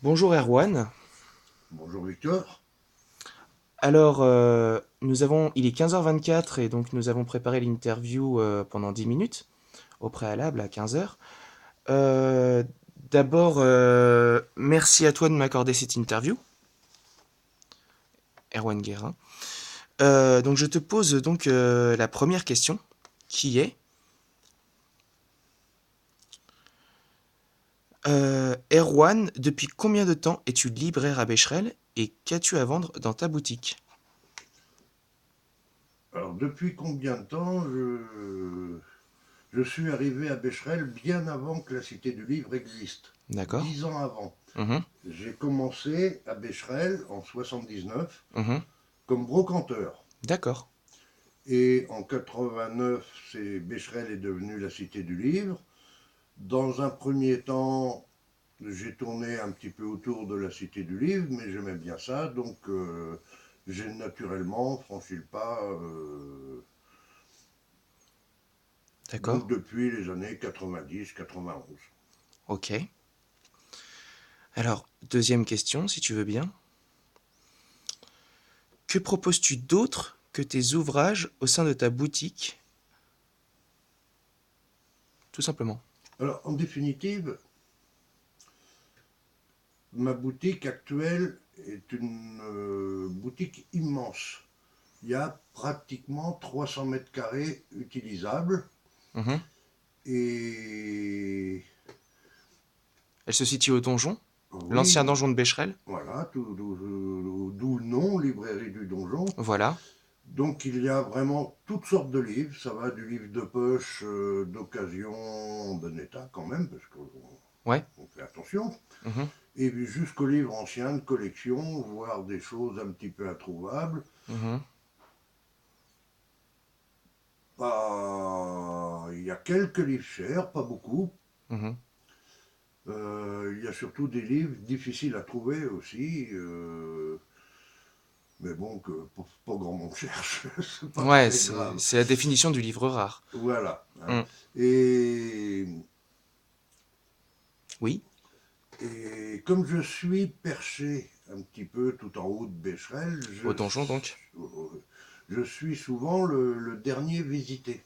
Bonjour Erwan. Bonjour Victor. Alors, il est 15h24 et donc nous avons préparé l'interview pendant 10 minutes au préalable à 15h. Euh, D'abord, merci à toi de m'accorder cette interview, Erwan Guérin. Donc je te pose donc la première question qui est Erwan, depuis combien de temps es-tu libraire à Becherel et qu'as-tu à vendre dans ta boutique? Alors depuis combien de temps je suis arrivé à Becherel bien avant que la Cité du Livre existe, D'accord. 10 ans avant. Mhm, J'ai commencé à Becherel en 79 mhm. comme brocanteur. D'accord. Et en 89, Becherel est devenu la Cité du Livre. Dans un premier temps, j'ai tourné un petit peu autour de la Cité du Livre, mais j'aimais bien ça, donc j'ai naturellement franchi le pas. D'accord. Donc depuis les années 90-91. Ok. Alors, deuxième question, si tu veux bien. Que proposes-tu d'autre que tes ouvrages au sein de ta boutique, tout simplement? Alors en définitive, ma boutique actuelle est une boutique immense. Il y a pratiquement 300 mètres carrés utilisables Mhm. et Elle se situe au donjon, l'ancien oui, donjon de Becherel. voilà, d'où le nom, librairie du donjon. Voilà. Donc il y a vraiment toutes sortes de livres, ça va du livre de poche, d'occasion, en bon état quand même, parce qu'on Ouais. fait attention, Mhm. et puis jusqu'aux livres anciens de collection, voire des choses un petit peu introuvables. Mhm. Il y a quelques livres chers, pas beaucoup. Mhm. Il y a surtout des livres difficiles à trouver aussi, mais bon, que pas grand monde cherche, c'est pas Ouais, très c'est grave. c'est la définition du livre rare. Voilà, hein. Mm. Et, Oui. et comme je suis perché un petit peu tout en haut de Becherel, Au donjon, donc. je suis souvent le dernier visité.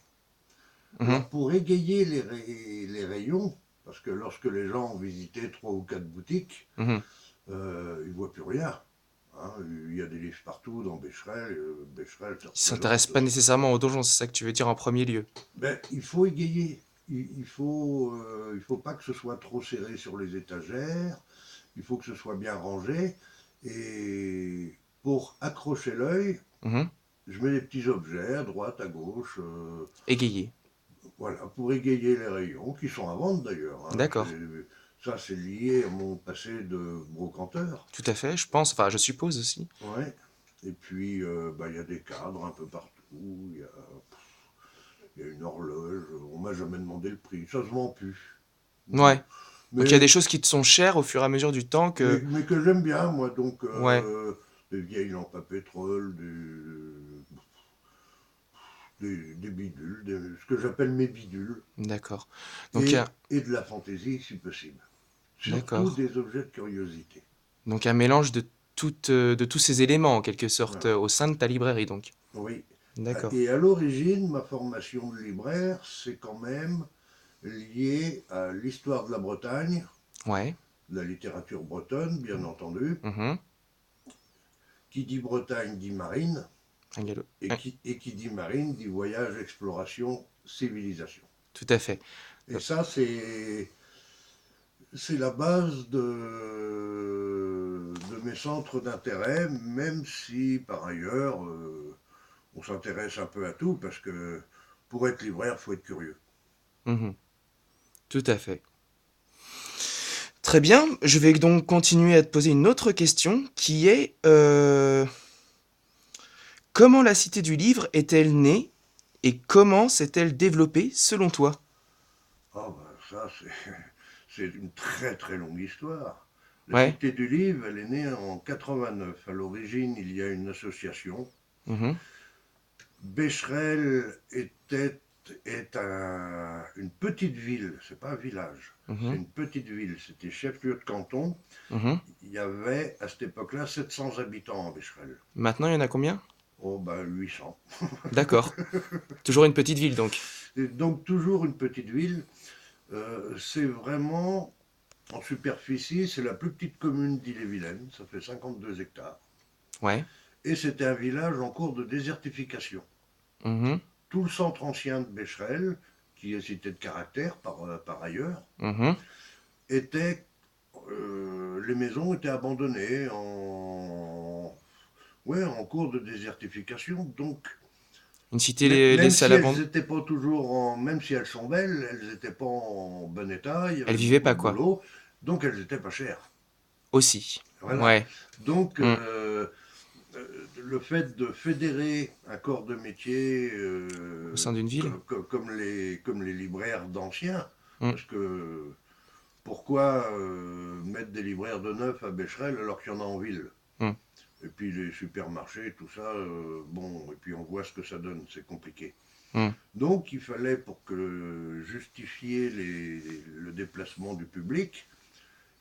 Mhm. Alors pour égayer les rayons, parce que lorsque les gens ont visité trois ou quatre boutiques, Mhm. ils ne voient plus rien. Hein. Il y a des livres partout dans Becherel. Becherel, ça Ils s'intéressent représente. pas nécessairement au donjon, c'est ça que tu veux dire en premier lieu. Ben, il faut égayer. Il faut pas que ce soit trop serré sur les étagères. Il faut que ce soit bien rangé. Et pour accrocher l'œil, Mhm. je mets des petits objets à droite, à gauche. Égayer. Voilà, pour égayer les rayons, qui sont à vendre d'ailleurs. Hein. D'accord. Ça, c'est lié à mon passé de brocanteur. Tout à fait, je pense, enfin, je suppose aussi. Ouais. Et puis, bah, il y a des cadres un peu partout. Il y a une horloge. On m'a jamais demandé le prix. Ça se vend plus. Ouais. Donc il y a Mais, des choses qui te sont chères au fur et à mesure du temps que... mais que j'aime bien, moi. Donc, Ouais. des vieilles lampes à pétrole, des bidules, ce que j'appelle mes bidules. D'accord. Donc, Et de la fantaisie, si possible. Surtout d'accord. des objets de curiosité. Donc un mélange de tous ces éléments en quelque sorte Voilà. au sein de ta librairie donc. Oui. D'accord. Et à l'origine, ma formation de libraire, c'est quand même lié à l'histoire de la Bretagne, Ouais. de la littérature bretonne, bien entendu. Mhm. Qui dit Bretagne dit marine, Un galop. et qui dit marine dit voyage, exploration, civilisation. Tout à fait. Et ça, c'est la base de mes centres d'intérêt, même si par ailleurs, on s'intéresse un peu à tout, parce que pour être libraire, il faut être curieux. Mhm. Tout à fait. Très bien. Je vais donc continuer à te poser une autre question qui est comment la Cité du Livre est-elle née et comment s'est-elle développée selon toi? Ah ben ça, c'est une très très longue histoire. La Ouais. Cité du Livre, elle est née en 89. À l'origine, il y a une association. Mhm. Becherel était est une petite ville, c'est pas un village, c'est Mhm. une petite ville, c'était chef-lieu de canton. Mhm. Il y avait à cette époque-là 700 habitants en Becherel. Maintenant, il y en a combien? Oh ben 800. D'accord. Toujours une petite ville donc. Et donc toujours une petite ville. C'est vraiment, en superficie, c'est la plus petite commune d'Ille-et-Vilaine, ça fait 52 hectares. Ouais. Et c'était un village en cours de désertification. Mhm. Tout le centre ancien de Becherel, qui est cité de caractère par ailleurs, Mhm. était, les maisons étaient abandonnées ouais, en cours de désertification. Donc, Une cité même laissée à si elles l'abandon. n'étaient pas toujours même si elles sont belles, elles n'étaient pas en bon état, il y Elle avait vivait beaucoup pas de quoi. boulot, donc elles n'étaient pas chères. Aussi. Voilà. Ouais. Donc, Mm. le fait de fédérer un corps de métier Au sein d'une ville. comme les libraires d'anciens, Mm. parce que pourquoi mettre des libraires de neuf à Becherel alors qu'il y en a en ville? Mm. Et puis les supermarchés, tout ça, bon, et puis on voit ce que ça donne, c'est compliqué. Mm. Donc il fallait, pour justifier le déplacement du public,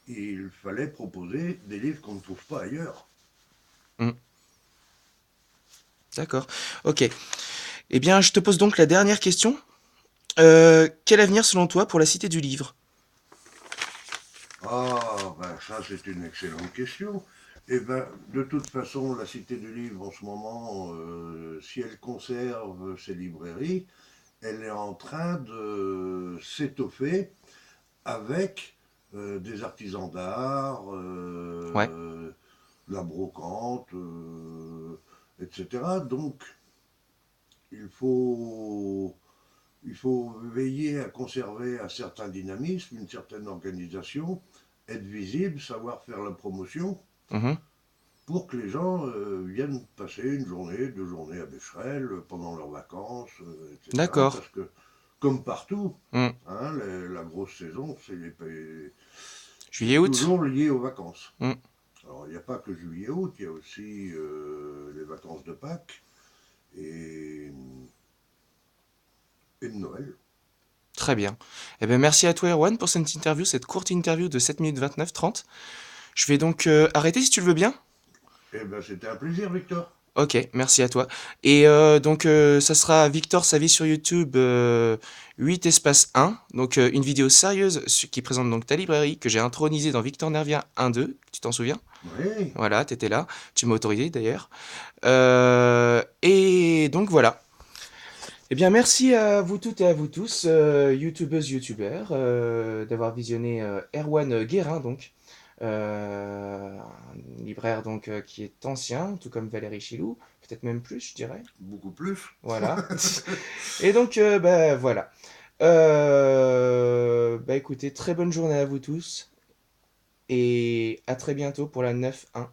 il fallait proposer des livres qu'on ne trouve pas ailleurs. Mm. D'accord. Ok. Eh bien, je te pose donc la dernière question. Quel avenir selon toi pour la Cité du Livre? Ah, ben ça c'est une excellente question. Eh ben, de toute façon, la Cité du Livre en ce moment, si elle conserve ses librairies, elle est en train de s'étoffer avec des artisans d'art, Ouais. la brocante, etc. Donc, il faut, il faut veiller à conserver un certain dynamisme, une certaine organisation, être visible, savoir faire la promotion Mhm. pour que les gens viennent passer une journée, 2 journées à Becherel pendant leurs vacances, etc. D'accord. Parce que, comme partout, Mm. hein, la grosse saison, Juillet, c'est août. toujours lié aux vacances. Mm. Alors, il n'y a pas que juillet-août, il y a aussi les vacances de Pâques et, et de Noël. Très bien. Eh bien, merci à toi, Erwan, pour cette interview, cette courte interview de 7 minutes 29, 30. Je vais donc arrêter si tu le veux bien. Eh ben, c'était un plaisir, Victor. Ok, merci à toi. Et donc, ça sera Victor sa vie sur YouTube 8 espace 1. Donc, une vidéo sérieuse qui présente donc ta librairie que j'ai intronisée dans Victor Nervien 1-2. Tu t'en souviens? Oui, Voilà, t'étais là. Tu m'as autorisé d'ailleurs. Et donc, voilà. Eh bien, merci à vous toutes et à vous tous, youtubeuses, youtubeurs, d'avoir visionné Erwan Guérin, donc, un libraire donc qui est ancien, tout comme Valérie Chilou, peut-être même plus, je dirais. beaucoup plus. Voilà. Et donc, bah, voilà. Bah, écoutez, très bonne journée à vous tous et à très bientôt pour la 9-1.